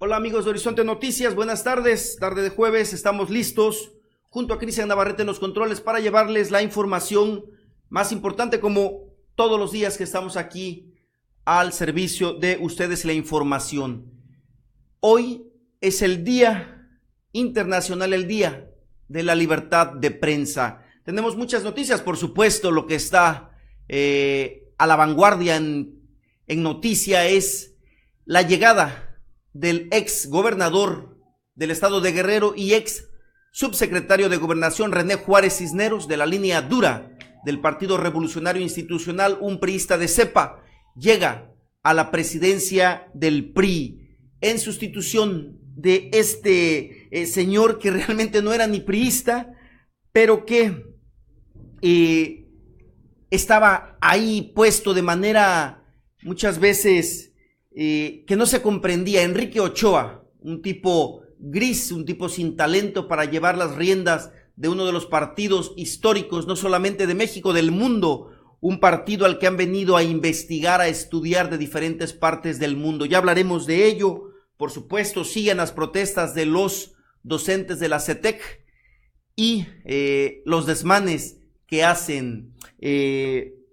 Hola amigos de Horizonte Noticias, buenas tardes, tarde de jueves, estamos listos junto a Cristian Navarrete en los controles para llevarles la información más importante como todos los días que estamos aquí al servicio de ustedes la información. Hoy es el Día Internacional, el Día de la Libertad de Prensa. Tenemos muchas noticias, por supuesto, lo que está a la vanguardia en noticia es la llegada del ex gobernador del estado de Guerrero y ex subsecretario de Gobernación René Juárez Cisneros, de la línea dura del Partido Revolucionario Institucional, un priista de cepa, llega a la presidencia del PRI en sustitución de este señor que realmente no era ni priista, pero que estaba ahí puesto de manera muchas veces que no se comprendía. Enrique Ochoa, un tipo gris, un tipo sin talento para llevar las riendas de uno de los partidos históricos, no solamente de México, del mundo, un partido al que han venido a investigar, a estudiar de diferentes partes del mundo. Ya hablaremos de ello. Por supuesto, siguen las protestas de los docentes de la CETEC y los desmanes que hacen,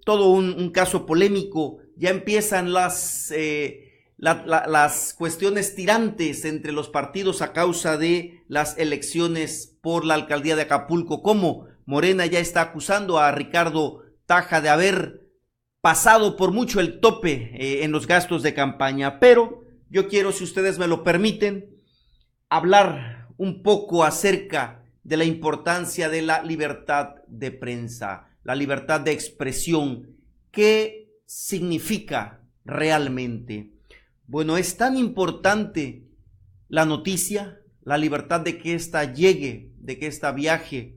todo un caso polémico. Ya empiezan las cuestiones tirantes entre los partidos a causa de las elecciones por la alcaldía de Acapulco, como Morena ya está acusando a Ricardo Taja de haber pasado por mucho el tope en los gastos de campaña. Pero yo quiero, si ustedes me lo permiten, hablar un poco acerca de la importancia de la libertad de prensa, la libertad de expresión. ¿Qué significa realmente? Bueno, es tan importante la noticia, la libertad de que ésta llegue, de que ésta viaje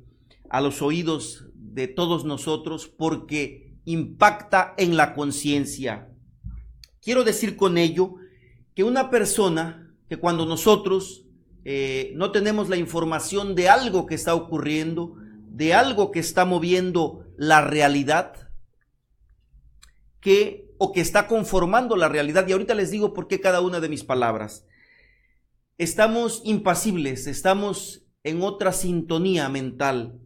a los oídos de todos nosotros, porque impacta en la conciencia. Quiero decir con ello que una persona que cuando nosotros no tenemos la información de algo que está ocurriendo, de algo que está moviendo la realidad, o que está conformando la realidad, y ahorita les digo por qué cada una de mis palabras. Estamos impasibles, estamos en otra sintonía mental.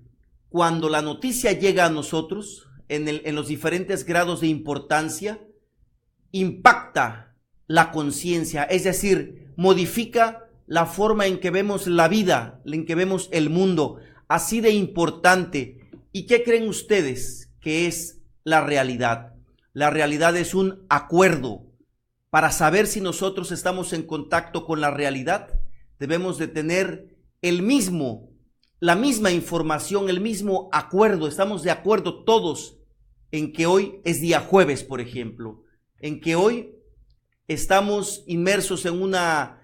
Cuando la noticia llega a nosotros, en los diferentes grados de importancia, impacta la conciencia, es decir, modifica la forma en que vemos la vida, en que vemos el mundo, así de importante. ¿Y qué creen ustedes que es la realidad? La realidad es un acuerdo. Para saber si nosotros estamos en contacto con la realidad, debemos de tener la misma información, el mismo acuerdo. Estamos de acuerdo todos en que hoy es día jueves, por ejemplo, en que hoy estamos inmersos en una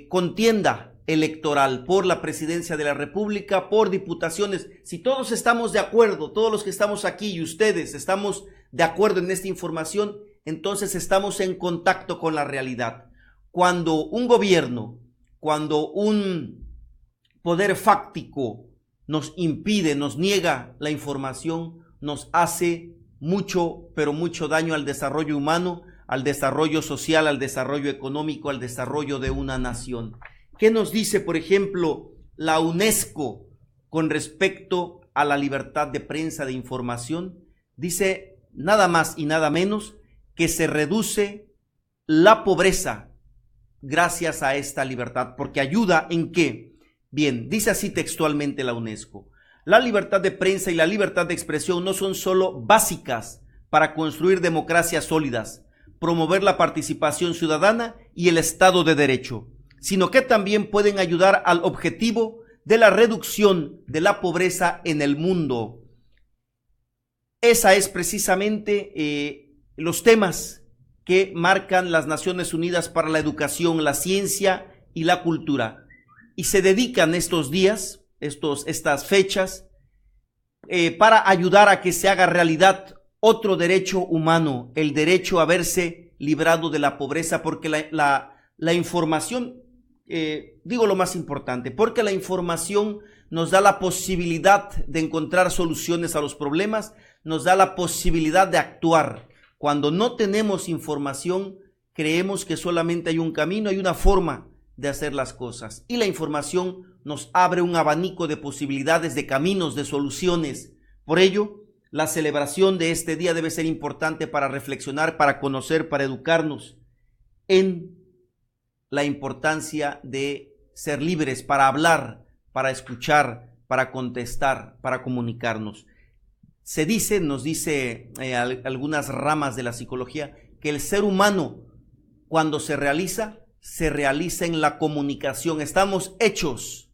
contienda electoral por la presidencia de la República, por diputaciones. Si todos estamos de acuerdo, todos los que estamos aquí y ustedes estamos de acuerdo en esta información, entonces estamos en contacto con la realidad. Cuando un gobierno, cuando un poder fáctico nos impide, nos niega la información, nos hace mucho, pero mucho daño al desarrollo humano, al desarrollo social, al desarrollo económico, al desarrollo de una nación. ¿Qué nos dice, por ejemplo, la UNESCO con respecto a la libertad de prensa, de información? Dice nada más y nada menos que se reduce la pobreza gracias a esta libertad, porque ayuda en qué. Bien, dice así textualmente la UNESCO: la libertad de prensa y la libertad de expresión no son solo básicas para construir democracias sólidas, promover la participación ciudadana y el Estado de Derecho, sino que también pueden ayudar al objetivo de la reducción de la pobreza en el mundo. Esa es precisamente los temas que marcan las Naciones Unidas para la educación, la ciencia y la cultura. Y se dedican estos días, estas fechas, para ayudar a que se haga realidad otro derecho humano, el derecho a verse librado de la pobreza, porque la información, digo lo más importante, porque la información nos da la posibilidad de encontrar soluciones a los problemas, nos da la posibilidad de actuar. Cuando no tenemos información, creemos que solamente hay un camino, hay una forma de hacer las cosas. Y la información nos abre un abanico de posibilidades, de caminos, de soluciones. Por ello, la celebración de este día debe ser importante para reflexionar, para conocer, para educarnos en la importancia de ser libres, para hablar, para escuchar, para contestar, para comunicarnos. Se dice, nos dice algunas ramas de la psicología, que el ser humano, cuando se realiza en la comunicación. Estamos hechos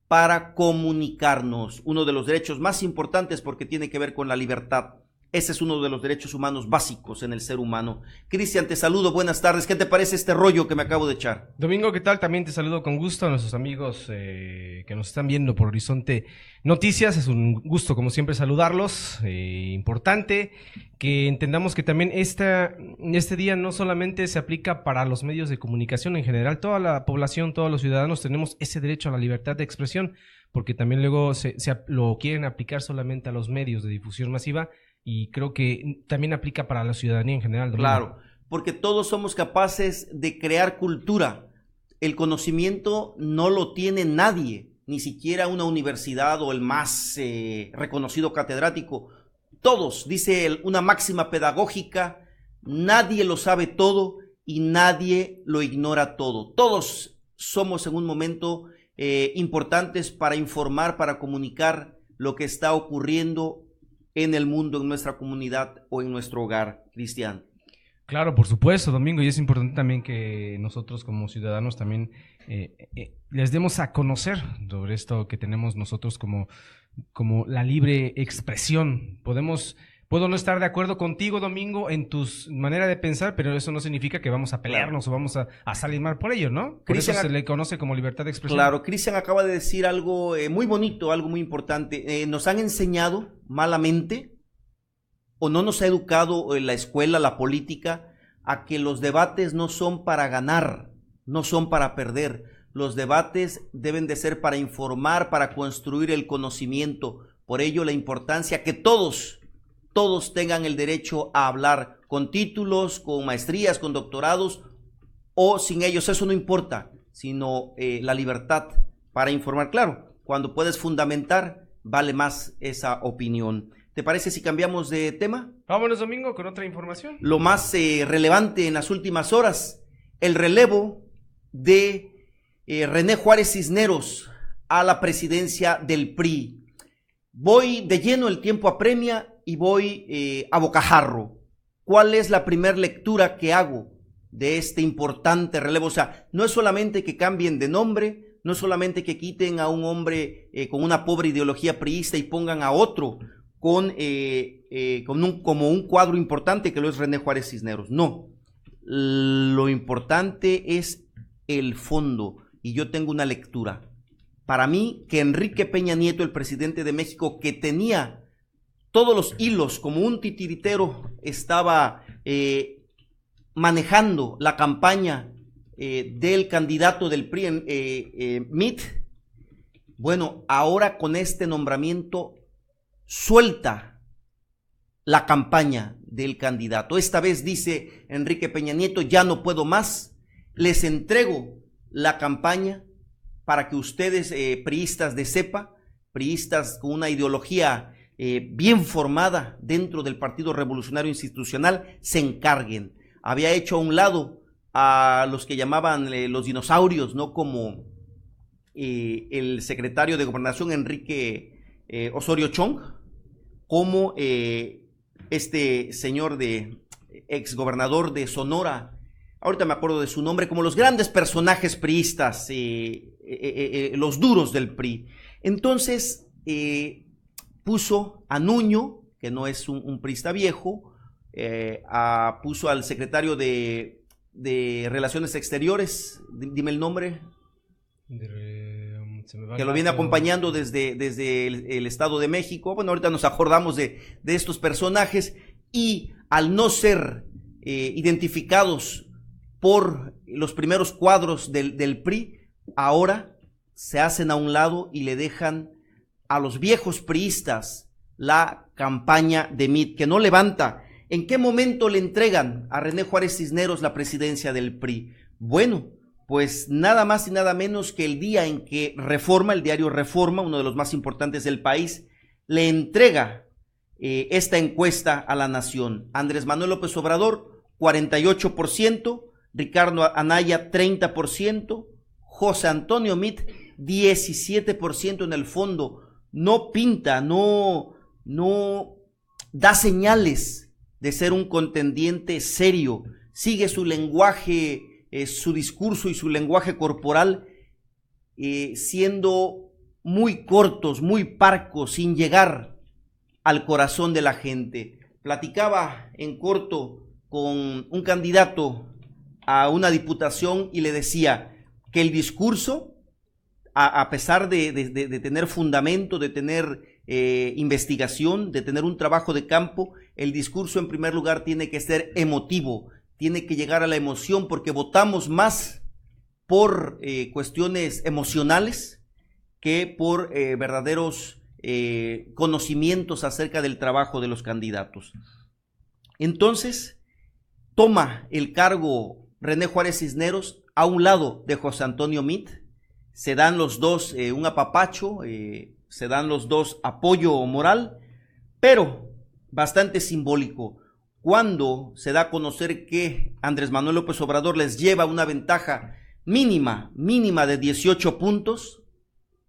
para comunicarnos. Uno de los derechos más importantes porque tiene que ver con la libertad. Ese es uno de los derechos humanos básicos en el ser humano. Cristian, te saludo, buenas tardes. ¿Qué te parece este rollo que me acabo de echar? Domingo, ¿qué tal? También te saludo con gusto a nuestros amigos que nos están viendo por Horizonte Noticias. Es un gusto, como siempre, saludarlos. Importante que entendamos que también este día no solamente se aplica para los medios de comunicación en general. Toda la población, todos los ciudadanos tenemos ese derecho a la libertad de expresión, porque también luego lo quieren aplicar solamente a los medios de difusión masiva. Y creo que también aplica para la ciudadanía en general. Domingo. Claro, porque todos somos capaces de crear cultura. El conocimiento no lo tiene nadie, ni siquiera una universidad o el más reconocido catedrático. Todos, dice una máxima pedagógica, nadie lo sabe todo y nadie lo ignora todo. Todos somos en un momento importantes para informar, para comunicar lo que está ocurriendo en el mundo, en nuestra comunidad o en nuestro hogar, Cristian. Claro, por supuesto, Domingo, y es importante también que nosotros como ciudadanos también les demos a conocer sobre esto que tenemos nosotros como la libre expresión. Puedo no estar de acuerdo contigo, Domingo, en tu manera de pensar, pero eso no significa que vamos a pelearnos o vamos a salir mal por ello, ¿no? Por eso se le conoce como libertad de expresión. Claro, Cristian acaba de decir algo muy bonito, algo muy importante. Nos han enseñado malamente, o no nos ha educado en la escuela, la política, a que los debates no son para ganar, no son para perder. Los debates deben de ser para informar, para construir el conocimiento. Por ello, la importancia que todos tengan el derecho a hablar, con títulos, con maestrías, con doctorados o sin ellos, eso no importa, sino la libertad para informar. Claro, cuando puedes fundamentar, vale más esa opinión. ¿Te parece si cambiamos de tema? Vámonos, Domingo, con otra información. Lo más relevante en las últimas horas, el relevo de René Juárez Cisneros a la presidencia del PRI. Voy de lleno, el tiempo apremia y voy a bocajarro. ¿Cuál es la primera lectura que hago de este importante relevo? O sea, no es solamente que cambien de nombre, no es solamente que quiten a un hombre con una pobre ideología priista y pongan a otro como un cuadro importante que lo es René Juárez Cisneros. No, lo importante es el fondo, y yo tengo una lectura. Para mí, que Enrique Peña Nieto, el presidente de México, que tenía todos los hilos como un titiritero, estaba manejando la campaña del candidato del PRI, Mitt. Bueno, ahora con este nombramiento suelta la campaña del candidato. Esta vez dice Enrique Peña Nieto, ya no puedo más, les entrego la campaña para que ustedes, priistas de cepa, priistas con una ideología bien formada dentro del Partido Revolucionario Institucional, se encarguen. Había hecho a un lado a los que llamaban los dinosaurios, ¿no? Como el secretario de Gobernación Enrique Osorio Chong, como este señor exgobernador de Sonora, ahorita me acuerdo de su nombre, como los grandes personajes priistas, los duros del PRI. Entonces puso a Nuño, que no es un priista viejo, puso al secretario de Relaciones Exteriores, dime el nombre, que lo viene acompañando desde el Estado de México. Bueno, ahorita nos acordamos de estos personajes, y al no ser identificados por los primeros cuadros del PRI, ahora se hacen a un lado y le dejan a los viejos priistas la campaña de Mitt, que no levanta. ¿En qué momento le entregan a René Juárez Cisneros la presidencia del PRI? Bueno, pues nada más y nada menos que el día en que Reforma, el diario Reforma, uno de los más importantes del país, le entrega esta encuesta a la nación. Andrés Manuel López Obrador, 48%, Ricardo Anaya, 30%, José Antonio Meade, 17% en el fondo. No pinta, no da señales de ser un contendiente serio. Sigue su lenguaje, su discurso y su lenguaje corporal siendo muy cortos, muy parcos, sin llegar al corazón de la gente. Platicaba en corto con un candidato a una diputación y le decía que el discurso, a pesar de tener fundamento, de tener investigación, de tener un trabajo de campo, el discurso en primer lugar tiene que ser emotivo, tiene que llegar a la emoción, porque votamos más por cuestiones emocionales que por verdaderos conocimientos acerca del trabajo de los candidatos. Entonces, toma el cargo René Juárez Cisneros a un lado de José Antonio Meade, se dan los dos un apapacho, se dan los dos apoyo moral, pero bastante simbólico. Cuando se da a conocer que Andrés Manuel López Obrador les lleva una ventaja mínima de 18 puntos,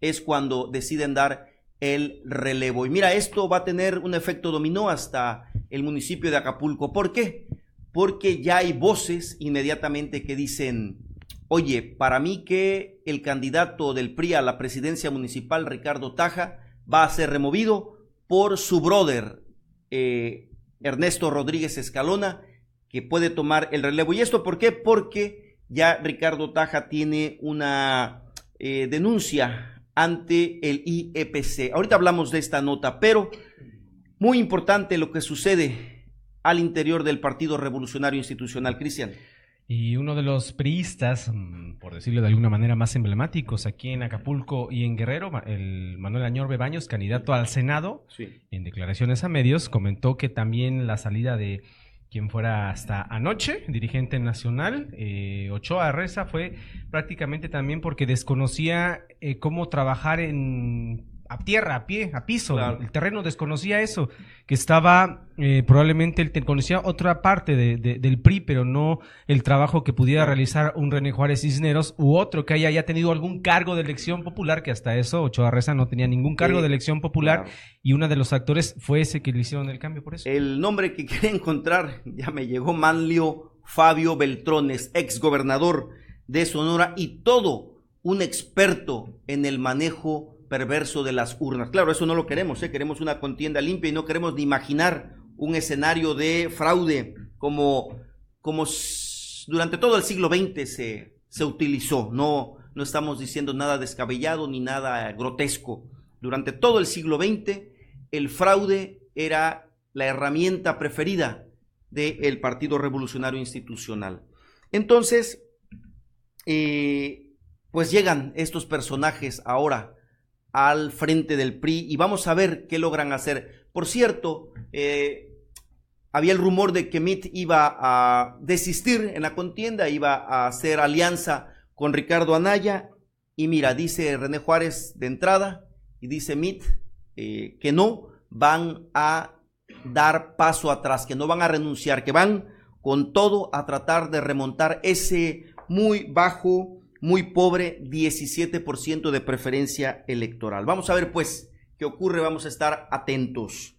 es cuando deciden dar el relevo. Y mira, esto va a tener un efecto dominó hasta el municipio de Acapulco. ¿Por qué? Porque ya hay voces inmediatamente que dicen: oye, para mí que el candidato del PRI a la presidencia municipal, Ricardo Taja, va a ser removido por su brother, Ernesto Rodríguez Escalona, que puede tomar el relevo. ¿Y esto por qué? Porque ya Ricardo Taja tiene una denuncia ante el IEPC. Ahorita hablamos de esta nota, pero muy importante lo que sucede al interior del Partido Revolucionario Institucional. Cristian. Y uno de los priistas, por decirlo de alguna manera, más emblemáticos aquí en Acapulco y en Guerrero, el Manuel Añorbe Baños, candidato al Senado, sí, en declaraciones a medios, comentó que también la salida de quien fuera hasta anoche dirigente nacional, Ochoa Reza, fue prácticamente también porque desconocía cómo trabajar a tierra, a pie, a piso, claro. El terreno, desconocía eso, que estaba, probablemente él conocía otra parte del PRI, pero no el trabajo que pudiera realizar un René Juárez Cisneros u otro que haya tenido algún cargo de elección popular, que hasta eso Ochoa Reza no tenía ningún cargo de elección popular, claro. Y uno de los actores fue ese que le hicieron el cambio por eso. El nombre que quería encontrar, ya me llegó, Manlio Fabio Beltrones, ex gobernador de Sonora y todo un experto en el manejo perverso de las urnas. Claro, eso no lo queremos, queremos una contienda limpia y no queremos ni imaginar un escenario de fraude como durante todo el siglo XX se utilizó. No estamos diciendo nada descabellado ni nada grotesco. Durante todo el siglo XX el fraude era la herramienta preferida del Partido Revolucionario Institucional. Entonces, pues llegan estos personajes ahora al frente del PRI y vamos a ver qué logran hacer. Por cierto, había el rumor de que Meade iba a desistir en la contienda, iba a hacer alianza con Ricardo Anaya, y mira, dice René Juárez de entrada y dice Meade que no van a dar paso atrás, que no van a renunciar, que van con todo a tratar de remontar ese muy bajo, muy pobre 17% de preferencia electoral. Vamos a ver pues qué ocurre, vamos a estar atentos.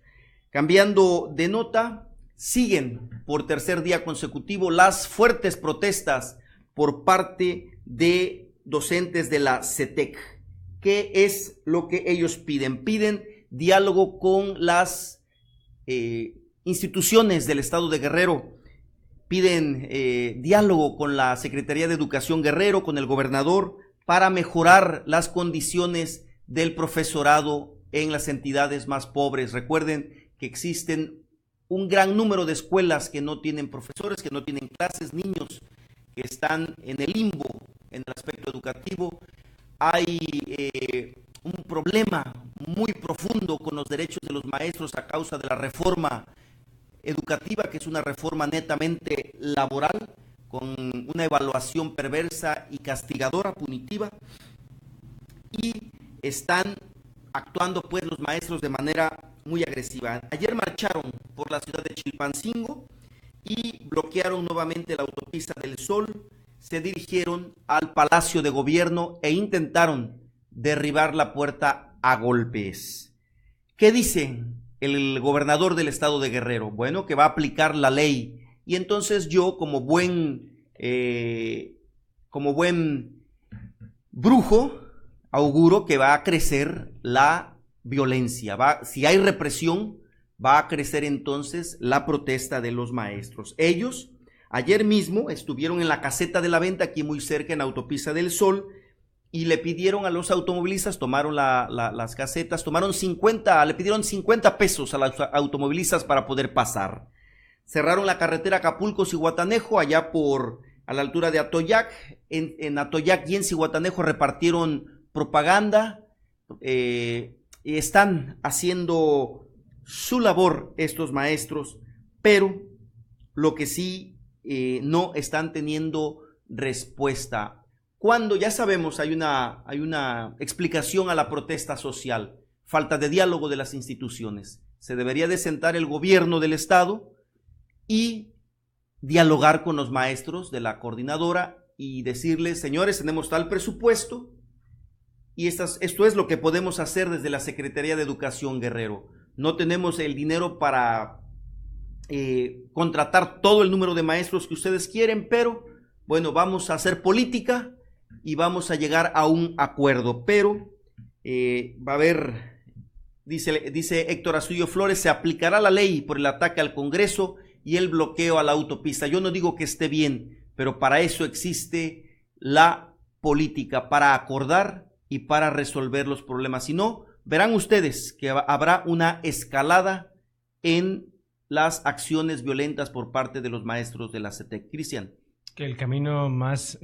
Cambiando de nota, siguen por tercer día consecutivo las fuertes protestas por parte de docentes de la CETEC. ¿Qué es lo que ellos piden? Piden diálogo con las instituciones del estado de Guerrero. Piden diálogo con la Secretaría de Educación Guerrero, con el gobernador, para mejorar las condiciones del profesorado en las entidades más pobres. Recuerden que existen un gran número de escuelas que no tienen profesores, que no tienen clases, niños que están en el limbo en el aspecto educativo. Hay un problema muy profundo con los derechos de los maestros a causa de la reforma educativa, que es una reforma netamente laboral, con una una evaluación perversa y castigadora, punitiva, y están actuando pues los maestros de manera muy agresiva. Ayer marcharon por la ciudad de Chilpancingo y bloquearon nuevamente la autopista del Sol, se dirigieron al Palacio de Gobierno e intentaron derribar la puerta a golpes. ¿Qué dice el gobernador del estado de Guerrero? Bueno, que va a aplicar la ley. Y entonces yo, como buen brujo, auguro que va a crecer la violencia. Si hay represión, va a crecer entonces la protesta de los maestros. Ellos ayer mismo estuvieron en la caseta de la venta, aquí muy cerca en Autopista del Sol, y le pidieron a los automovilistas, tomaron las casetas, le pidieron 50 pesos a los automovilistas para poder pasar. Cerraron la carretera Acapulco-Cihuatanejo, allá a la altura de Atoyac. En Atoyac y en Cihuatanejo repartieron propaganda, están haciendo su labor estos maestros, pero lo que sí no están teniendo respuesta. Cuando ya sabemos hay una explicación a la protesta social, falta de diálogo de las instituciones. Se debería de sentar el gobierno del estado y dialogar con los maestros de la coordinadora y decirles, señores, tenemos tal presupuesto y esto es lo que podemos hacer desde la Secretaría de Educación Guerrero. No tenemos el dinero para contratar todo el número de maestros que ustedes quieren, pero bueno, vamos a hacer política y vamos a llegar a un acuerdo, pero va a haber, dice Héctor Astudillo Flores, se aplicará la ley por el ataque al Congreso y el bloqueo a la autopista. Yo no digo que esté bien, pero para eso existe la política, para acordar y para resolver los problemas. Si no, verán ustedes que habrá una escalada en las acciones violentas por parte de los maestros de la CETEC. Cristian. Que el camino más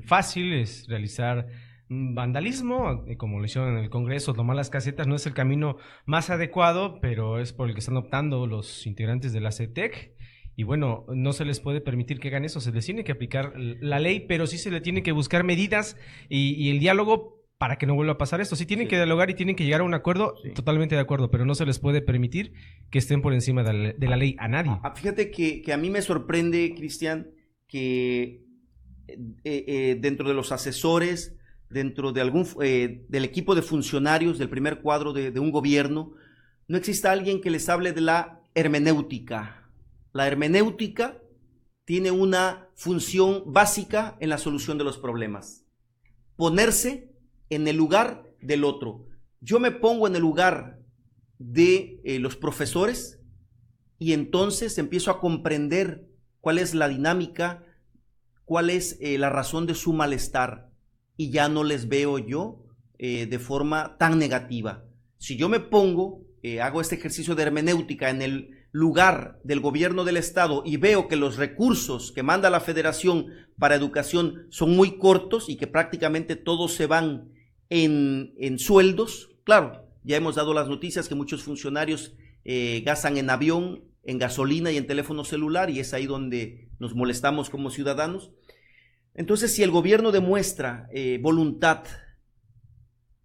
fácil es realizar vandalismo, como lo hicieron en el Congreso, tomar las casetas, no es el camino más adecuado, pero es por el que están optando los integrantes de la CETEC. Y bueno, no se les puede permitir que hagan eso, se les tiene que aplicar la ley, pero sí se le tiene que buscar medidas y el diálogo para que no vuelva a pasar esto. Sí tienen que dialogar y tienen que llegar a un acuerdo, totalmente de acuerdo, pero no se les puede permitir que estén por encima de la ley a nadie. Fíjate que a mí me sorprende, Cristian, que dentro de los asesores, dentro de del equipo de funcionarios del primer cuadro de un gobierno, no exista alguien que les hable de la hermenéutica. La hermenéutica tiene una función básica en la solución de los problemas: ponerse en el lugar del otro. Yo me pongo en el lugar de los profesores y entonces empiezo a comprender cuál es la dinámica, cuál es la razón de su malestar, y ya no les veo yo de forma tan negativa. Si yo me pongo, hago este ejercicio de hermenéutica en el lugar del gobierno del estado y veo que los recursos que manda la federación para educación son muy cortos y que prácticamente todos se van en sueldos, claro, ya hemos dado las noticias que muchos funcionarios gastan en avión, en gasolina y en teléfono celular, y es ahí donde nos molestamos como ciudadanos. Entonces, si el gobierno demuestra voluntad,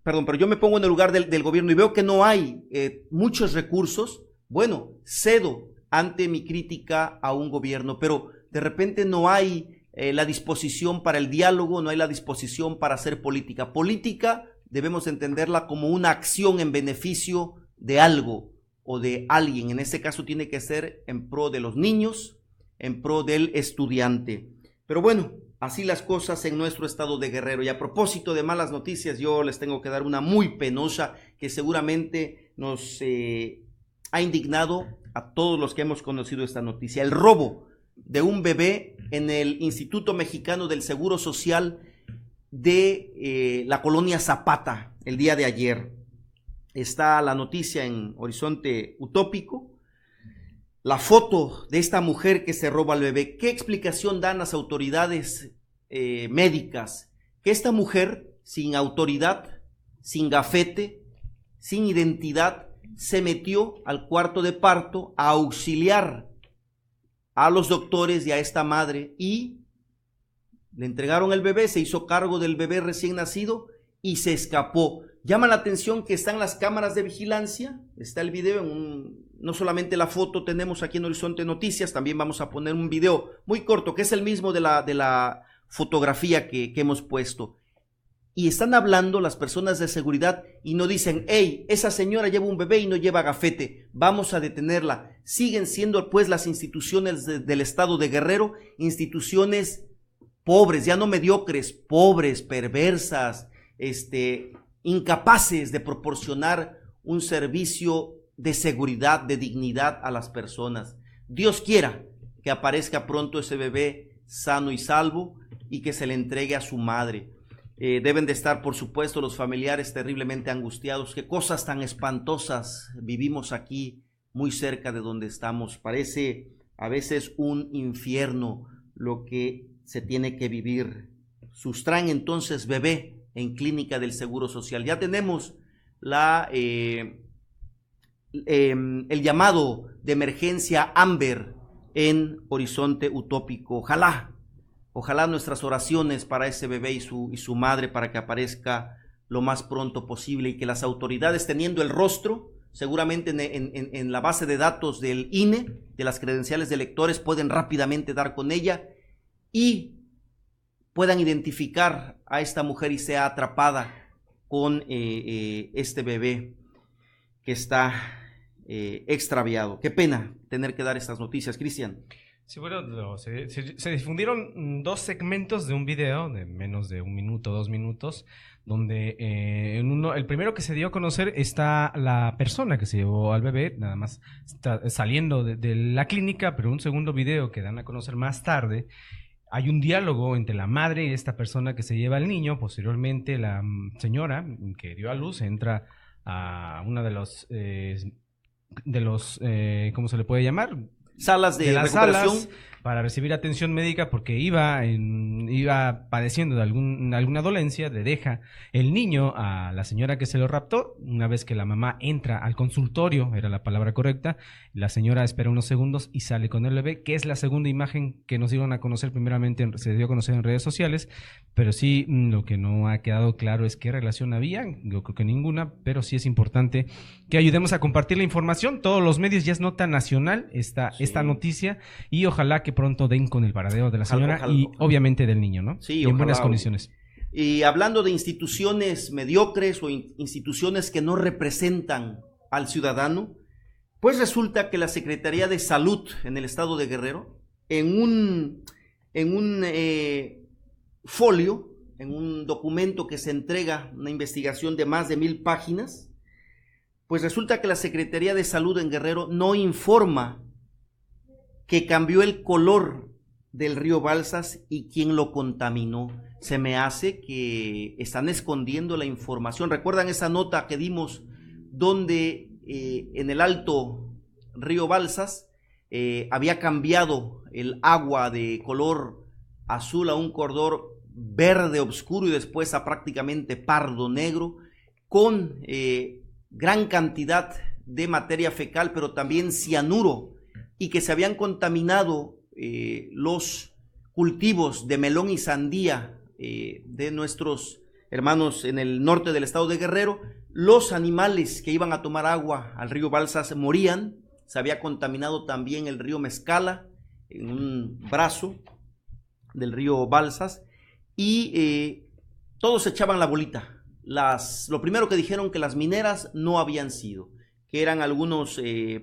pero yo me pongo en el lugar del gobierno y veo que no hay muchos recursos, bueno, cedo ante mi crítica a un gobierno, pero de repente no hay la disposición para el diálogo, no hay la disposición para hacer política. Política debemos entenderla como una acción en beneficio de algo o de alguien. En este caso tiene que ser en pro de los niños, en pro del estudiante. Pero bueno, así las cosas en nuestro estado de Guerrero. Y a propósito de malas noticias, yo les tengo que dar una muy penosa que seguramente nos ha indignado a todos los que hemos conocido esta noticia. El robo de un bebé en el Instituto Mexicano del Seguro Social de la colonia Zapata el día de ayer. Está la noticia en Horizonte Utópico. La foto de esta mujer que se roba al bebé. ¿Qué explicación dan las autoridades médicas? Que esta mujer, sin autoridad, sin gafete, sin identidad, se metió al cuarto de parto a auxiliar a los doctores y a esta madre, y Le entregaron el bebé, se hizo cargo del bebé recién nacido y se escapó. Llama la atención que están las cámaras de vigilancia, está el video, no solamente la foto tenemos aquí en Horizonte Noticias, también vamos a poner un video muy corto, que es el mismo de la fotografía que hemos puesto. Y están hablando las personas de seguridad y no dicen, hey, esa señora lleva un bebé y no lleva gafete, vamos a detenerla. Siguen siendo pues las instituciones del estado de Guerrero, instituciones pobres, ya no mediocres, pobres, perversas, incapaces de proporcionar un servicio de seguridad, de dignidad a las personas. Dios quiera que aparezca pronto ese bebé sano y salvo y que se le entregue a su madre. Deben de estar, por supuesto, los familiares terriblemente angustiados. Qué cosas tan espantosas vivimos aquí, muy cerca de donde estamos. Parece a veces un infierno lo que se tiene que vivir. Sustraen entonces bebé en clínica del Seguro Social. Ya tenemos el llamado de emergencia Amber en Horizonte Utópico. Ojalá nuestras oraciones para ese bebé y su madre para que aparezca lo más pronto posible y que las autoridades, teniendo el rostro, seguramente en la base de datos del INE, de las credenciales de electores, pueden rápidamente dar con ella y puedan identificar a esta mujer y sea atrapada con este bebé que está extraviado. Qué pena tener que dar estas noticias, Cristian. Sí, bueno, se difundieron 2 segmentos de un video de menos de 1 minuto, 2 minutos, donde el primero que se dio a conocer está la persona que se llevó al bebé, nada más está saliendo de la clínica, pero un segundo video que dan a conocer más tarde, hay un diálogo entre la madre y esta persona que se lleva al niño. Posteriormente la señora que dio a luz entra a una de los ¿cómo se le puede llamar? Salas de recuperación para recibir atención médica porque iba padeciendo de alguna dolencia. Le deja el niño a la señora que se lo raptó. Una vez que la mamá entra al consultorio, era la palabra correcta, la señora espera unos segundos y sale con el bebé, que es la segunda imagen que nos dieron a conocer primeramente, se dio a conocer en redes sociales, pero sí lo que no ha quedado claro es qué relación había. Yo creo que ninguna, pero sí es importante que ayudemos a compartir la información. Todos los medios, ya es nota nacional esta noticia, y ojalá que pronto den con el paradero de la señora y obviamente del niño, ¿no? Sí, y en buenas condiciones. Y hablando de instituciones mediocres o instituciones que no representan al ciudadano, pues resulta que la Secretaría de Salud en el estado de Guerrero, en un folio, en un documento que se entrega, una investigación de más de 1000 páginas, pues resulta que la Secretaría de Salud en Guerrero no informa que cambió el color del río Balsas y quién lo contaminó. Se me hace que están escondiendo la información. ¿Recuerdan esa nota que dimos donde en el alto río Balsas había cambiado el agua de color azul a un color verde oscuro y después a prácticamente pardo negro, con gran cantidad de materia fecal, pero también cianuro, y que se habían contaminado los cultivos de melón y sandía de nuestros hermanos en el norte del estado de Guerrero? Los animales que iban a tomar agua al río Balsas morían. Se había contaminado también el río Mezcala, en un brazo del río Balsas, y todos echaban la bolita. Lo primero que dijeron, que las mineras no habían sido, que eran algunos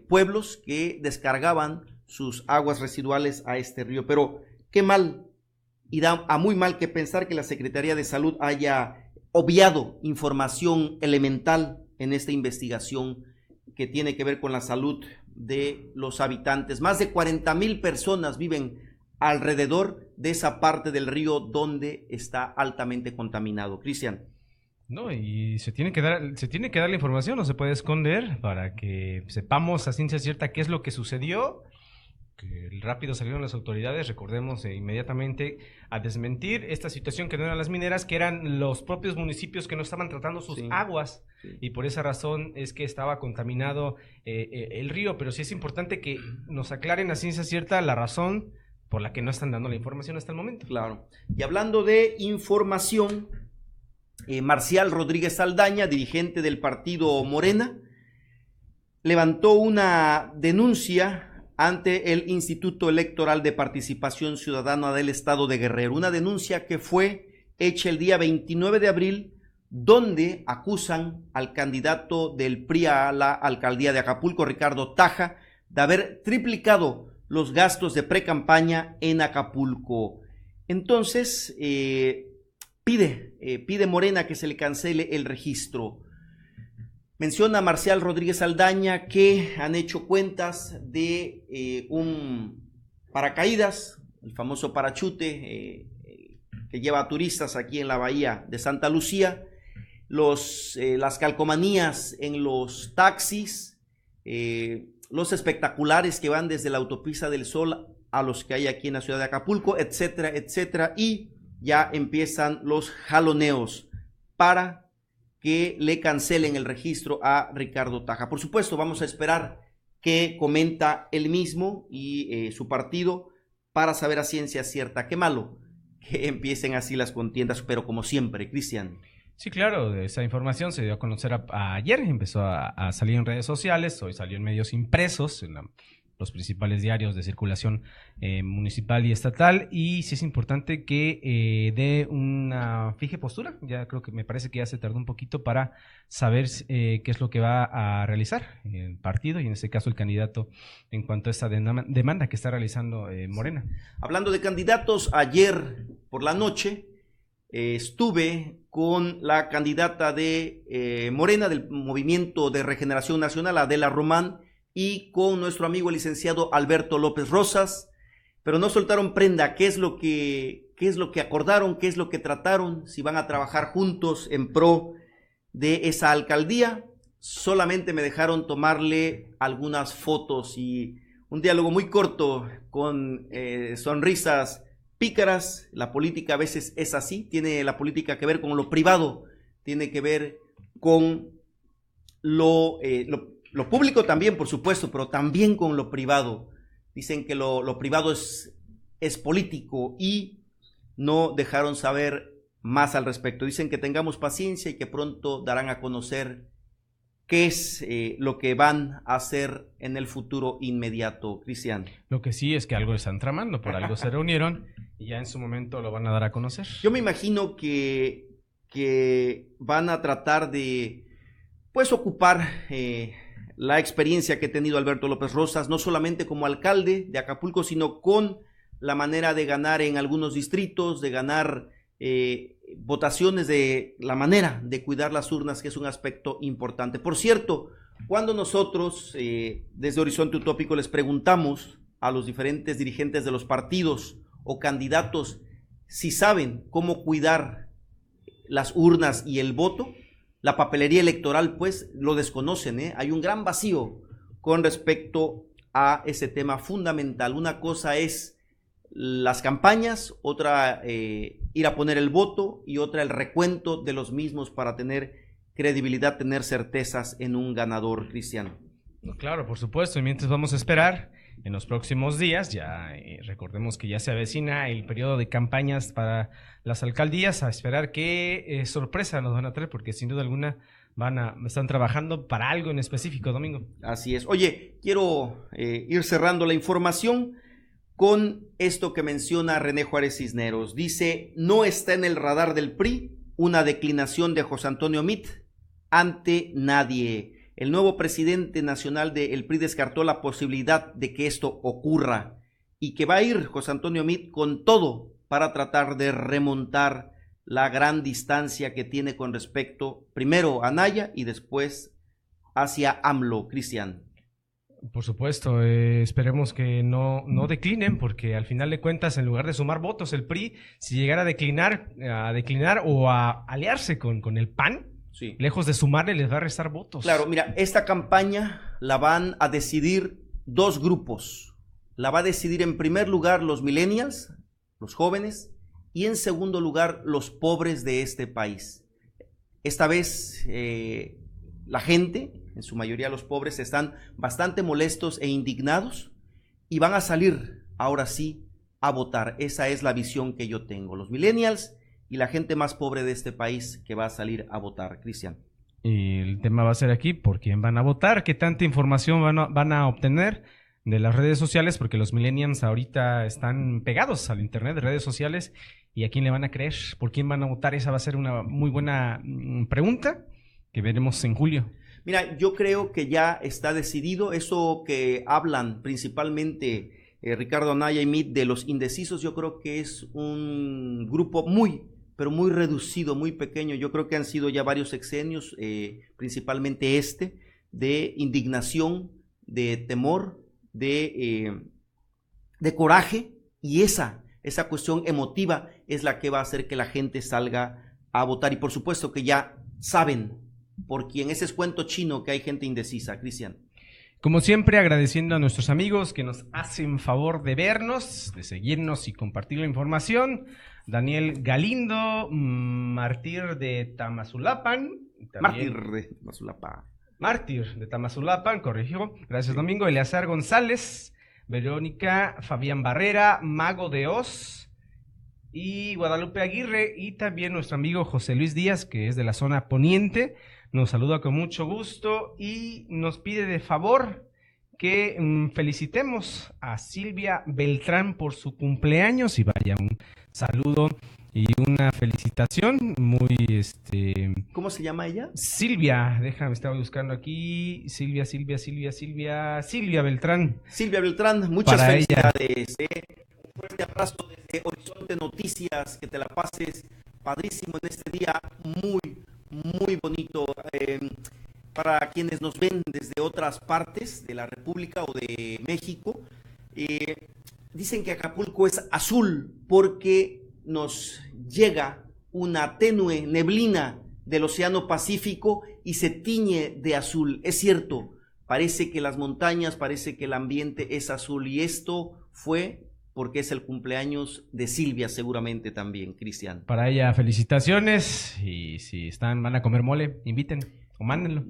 pueblos que descargaban sus aguas residuales a este río. Pero qué mal, y da a muy mal que pensar que la Secretaría de Salud haya obviado información elemental en esta investigación que tiene que ver con la salud de los habitantes. Más de 40,000 personas viven alrededor de esa parte del río donde está altamente contaminado. Cristian. No, y se tiene que dar la información, no se puede esconder, para que sepamos a ciencia cierta qué es lo que sucedió. Que rápido salieron las autoridades, recordemos, inmediatamente a desmentir esta situación, que no eran las mineras, que eran los propios municipios que no estaban tratando sus aguas, y por esa razón es que estaba contaminado el río. Pero sí es importante que nos aclaren a ciencia cierta la razón por la que no están dando la información hasta el momento. Claro. Y hablando de información, Marcial Rodríguez Saldaña, dirigente del partido Morena, levantó una denuncia ante el Instituto Electoral de Participación Ciudadana del Estado de Guerrero. Una denuncia que fue hecha el día 29 de abril, donde acusan al candidato del PRI a la alcaldía de Acapulco, Ricardo Taja, de haber triplicado los gastos de precampaña en Acapulco. Entonces, pide Morena que se le cancele el registro. Menciona Marcial Rodríguez Saldaña que han hecho cuentas de un paracaídas, el famoso parachute que lleva a turistas aquí en la bahía de Santa Lucía, las calcomanías en los taxis, los espectaculares que van desde la autopista del Sol a los que hay aquí en la ciudad de Acapulco, etcétera, etcétera, y ya empiezan los jaloneos para que le cancelen el registro a Ricardo Taja. Por supuesto, vamos a esperar qué comenta él mismo y su partido para saber a ciencia cierta. Qué malo que empiecen así las contiendas, pero como siempre, Cristian. Sí, claro, esa información se dio a conocer ayer, empezó a salir en redes sociales, hoy salió en medios impresos, en los principales diarios de circulación municipal y estatal, y sí es importante que dé una fije postura. Ya creo que me parece que ya se tardó un poquito para saber qué es lo que va a realizar el partido y en este caso el candidato en cuanto a esta demanda que está realizando Morena. Hablando de candidatos, ayer por la noche estuve con la candidata de Morena del Movimiento de Regeneración Nacional, Adela Román, y con nuestro amigo el licenciado Alberto López Rosas, pero no soltaron prenda. ¿Qué es lo que acordaron? ¿Qué es lo que trataron? Si van a trabajar juntos en pro de esa alcaldía. Solamente me dejaron tomarle algunas fotos y un diálogo muy corto con sonrisas pícaras. La política a veces es así, tiene la política que ver con lo privado, tiene que ver con lo público también, por supuesto, pero también con lo privado. Dicen que lo privado es político y no dejaron saber más al respecto. Dicen que tengamos paciencia y que pronto darán a conocer qué es lo que van a hacer en el futuro inmediato, Cristian. Lo que sí es que algo están tramando, por algo se reunieron y ya en su momento lo van a dar a conocer. Yo me imagino que van a tratar de, pues, ocupar la experiencia que ha tenido Alberto López Rosas, no solamente como alcalde de Acapulco, sino con la manera de ganar en algunos distritos, de ganar votaciones, de la manera de cuidar las urnas, que es un aspecto importante. Por cierto, cuando nosotros desde Horizonte Utópico les preguntamos a los diferentes dirigentes de los partidos o candidatos si saben cómo cuidar las urnas y el voto, la papelería electoral, pues lo desconocen, ¿eh? Hay un gran vacío con respecto a ese tema fundamental. Una cosa es las campañas, otra ir a poner el voto y otra el recuento de los mismos para tener credibilidad, tener certezas en un ganador, Cristiano. Claro, por supuesto, y mientras vamos a esperar en los próximos días, ya recordemos que ya se avecina el periodo de campañas para las alcaldías, a esperar qué sorpresa nos van a traer, porque sin duda alguna están trabajando para algo en específico, Domingo. Así es. Oye, quiero ir cerrando la información con esto que menciona René Juárez Cisneros. Dice, no está en el radar del PRI una declinación de José Antonio Meade ante nadie. El nuevo presidente nacional del PRI descartó la posibilidad de que esto ocurra y que va a ir José Antonio Meade con todo para tratar de remontar la gran distancia que tiene con respecto primero a Anaya y después hacia AMLO, Cristian. Por supuesto, esperemos que no declinen, porque al final de cuentas, en lugar de sumar votos, el PRI, si llegara a declinar o a aliarse con el PAN, sí, lejos de sumarle, les va a restar votos. Claro, mira, esta campaña la van a decidir dos grupos. La va a decidir en primer lugar los millennials, los jóvenes, y en segundo lugar los pobres de este país. Esta vez la gente, en su mayoría los pobres, están bastante molestos e indignados y van a salir ahora sí a votar. Esa es la visión que yo tengo. Los millennials y la gente más pobre de este país que va a salir a votar. Cristian. Y el tema va a ser aquí, ¿por quién van a votar? ¿Qué tanta información van a obtener de las redes sociales? Porque los millennials ahorita están pegados al internet de redes sociales. ¿Y a quién le van a creer? ¿Por quién van a votar? Esa va a ser una muy buena pregunta que veremos en julio. Mira, yo creo que ya está decidido eso que hablan principalmente Ricardo Anaya y Meade de los indecisos. Yo creo que es un grupo pero muy reducido, muy pequeño. Yo creo que han sido ya varios sexenios, principalmente de indignación, de temor, de coraje, y esa cuestión emotiva es la que va a hacer que la gente salga a votar. Y por supuesto que ya saben por quién. Ese es cuento chino que hay gente indecisa. Cristian. Como siempre, agradeciendo a nuestros amigos que nos hacen favor de vernos, de seguirnos y compartir la información. Daniel Galindo, Mártir de Tamazulapan. Mártir de Tamazulapan, corrigió. Gracias, Domingo. Eleazar González, Verónica, Fabián Barrera, Mago de Oz y Guadalupe Aguirre. Y también nuestro amigo José Luis Díaz, que es de la zona poniente. Nos saluda con mucho gusto y nos pide de favor que felicitemos a Silvia Beltrán por su cumpleaños, y vaya un saludo y una felicitación muy ¿Cómo se llama ella? Silvia, déjame, estaba buscando aquí. Silvia Beltrán. Silvia Beltrán, muchas felicidades. Un fuerte abrazo desde Horizonte Noticias, que te la pases padrísimo en este día muy bonito. Para quienes nos ven desde otras partes de la República o de México, dicen que Acapulco es azul porque nos llega una tenue neblina del Océano Pacífico y se tiñe de azul. Es cierto, parece que las montañas, parece que el ambiente es azul, y esto fue porque es el cumpleaños de Silvia, seguramente también, Cristian. Para ella, felicitaciones, y si van a comer mole, inviten o mándenlo.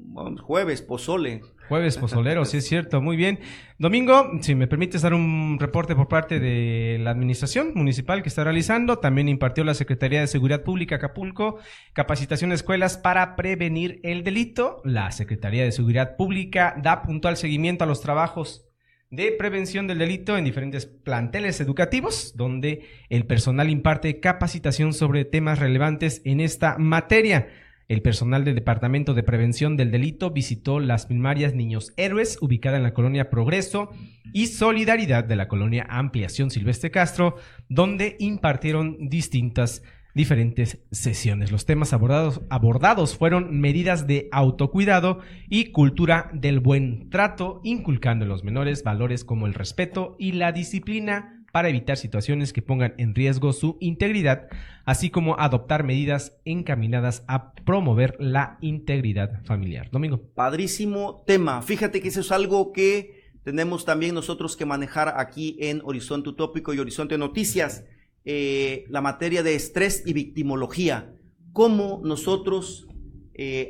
Jueves pozolero, sí es cierto, muy bien. Domingo, si me permites dar un reporte por parte de la administración municipal que está realizando. También impartió la Secretaría de Seguridad Pública Acapulco capacitación a escuelas para prevenir el delito. La Secretaría de Seguridad Pública da puntual seguimiento a los trabajos de prevención del delito en diferentes planteles educativos, donde el personal imparte capacitación sobre temas relevantes en esta materia. El personal del Departamento de Prevención del Delito visitó las primarias Niños Héroes, ubicada en la colonia Progreso, y Solidaridad de la colonia Ampliación Silvestre Castro, donde impartieron diferentes sesiones. Los temas abordados fueron medidas de autocuidado y cultura del buen trato, inculcando en los menores valores como el respeto y la disciplina para evitar situaciones que pongan en riesgo su integridad, así como adoptar medidas encaminadas a promover la integridad familiar. Domingo. Padrísimo tema. Fíjate que eso es algo que tenemos también nosotros que manejar aquí en Horizonte Utópico y Horizonte Noticias. La materia de estrés y victimología, cómo nosotros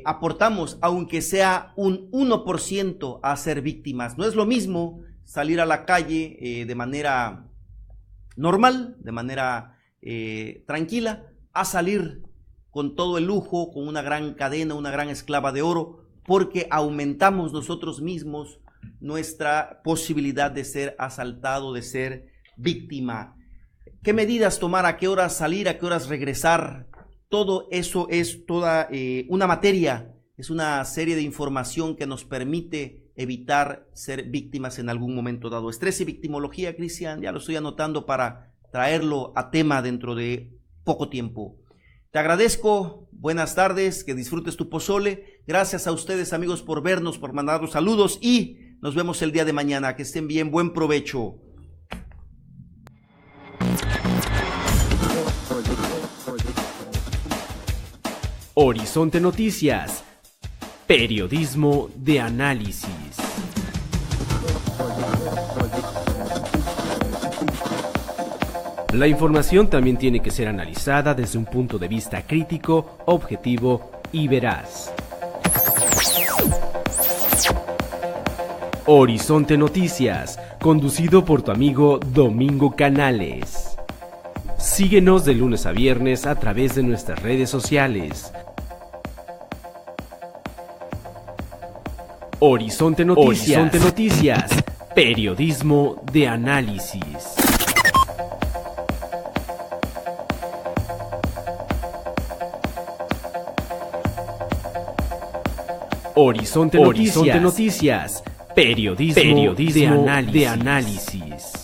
aportamos, aunque sea un 1%, a ser víctimas. No es lo mismo salir a la calle de manera normal, de manera tranquila, a salir con todo el lujo, con una gran cadena, una gran esclava de oro, porque aumentamos nosotros mismos nuestra posibilidad de ser asaltado, de ser víctima. ¿Qué medidas tomar? ¿A qué horas salir? ¿A qué horas regresar? Todo eso es toda una materia, es una serie de información que nos permite evitar ser víctimas en algún momento dado. Estrés y victimología, Cristian, ya lo estoy anotando para traerlo a tema dentro de poco tiempo. Te agradezco, buenas tardes, que disfrutes tu pozole. Gracias a ustedes, amigos, por vernos, por mandarnos saludos, y nos vemos el día de mañana. Que estén bien, buen provecho. Horizonte Noticias, periodismo de análisis. La información también tiene que ser analizada desde un punto de vista crítico, objetivo y veraz. Horizonte Noticias, conducido por tu amigo Domingo Canales. Síguenos de lunes a viernes a través de nuestras redes sociales. Horizonte Noticias. Horizonte Noticias, periodismo de análisis. Horizonte Noticias, periodismo de análisis.